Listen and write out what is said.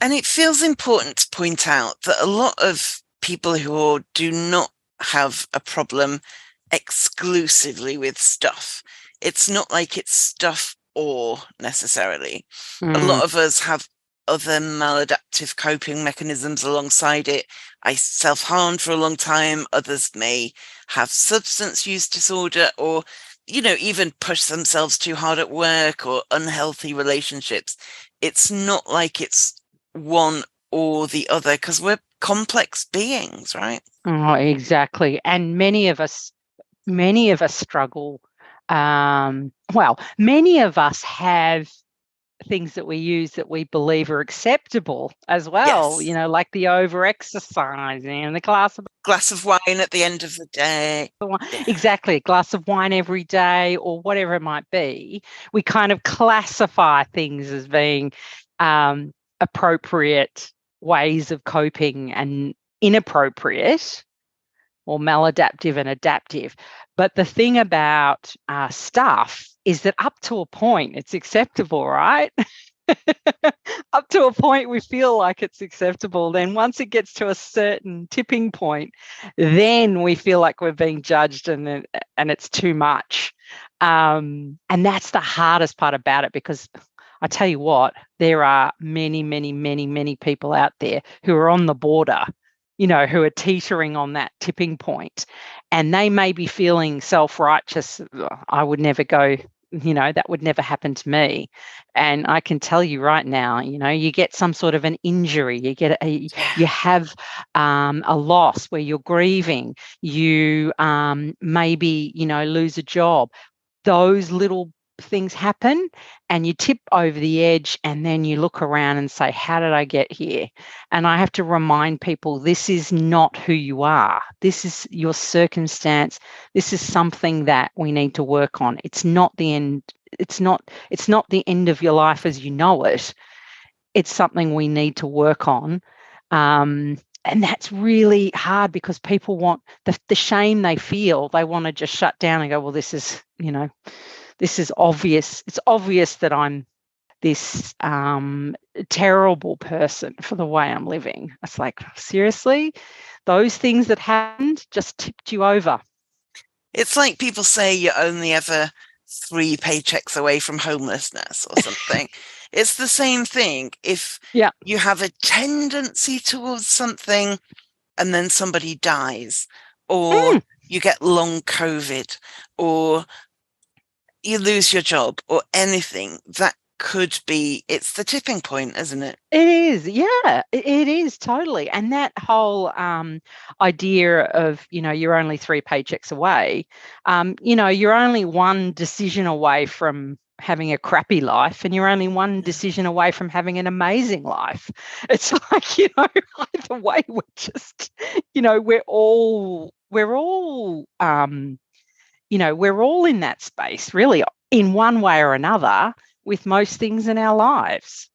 And it feels important to point out that a lot of people who hoard do not have a problem exclusively with stuff. It's not like it's stuff or necessarily. A Mm, lot of us have other maladaptive coping mechanisms alongside it. I self-harmed for a long time. Others may have substance use disorder or, even push themselves too hard at work or unhealthy relationships. It's not like it's one or the other because we're complex beings, right? oh, exactly. And many of us struggle. Many of us have things that we use that we believe are acceptable as well, Yes. like the over exercising and the glass of Glass of wine at the end of the day. wine, Yeah. exactly, a glass of wine every day or whatever it might be. We kind of classify things as being appropriate ways of coping and inappropriate or maladaptive and adaptive. But the thing about stuff is that up to a point, it's acceptable, right? Up to a point, we feel like it's acceptable. Then once it gets to a certain tipping point, then we feel like we're being judged and it's too much. And that's the hardest part about it, because I tell you what, there are many, many, many, many people out there who are on the border, who are teetering on that tipping point, and they may be feeling self-righteous. I would never go, that would never happen to me. And I can tell you right now, you get some sort of an injury, you have a loss where you're grieving, you maybe, lose a job. Those little things happen and you tip over the edge, and then you look around and say, how did I get here? And I have to remind people, this is not who you are. This is your circumstance. This is something that we need to work on. It's not the end. It's not the end of your life as you know it. It's something we need to work on. And that's really hard because people want the shame they feel. They want to just shut down and go, well, this is obvious. It's obvious that I'm this terrible person for the way I'm living. It's like, seriously, those things that happened just tipped you over. It's like people say you're only ever 3 paychecks away from homelessness or something. It's the same thing. If Yeah. you have a tendency towards something and then somebody dies, or Mm, you get long COVID, or you lose your job, or anything, that could be, it's the tipping point, isn't it? it is. Yeah, it is totally. And that whole idea of, you're only 3 paychecks away, you're only one decision away from having a crappy life, and you're only one decision away from having an amazing life. It's like, either way, we're just, we're all in that space, really, in one way or another, with most things in our lives.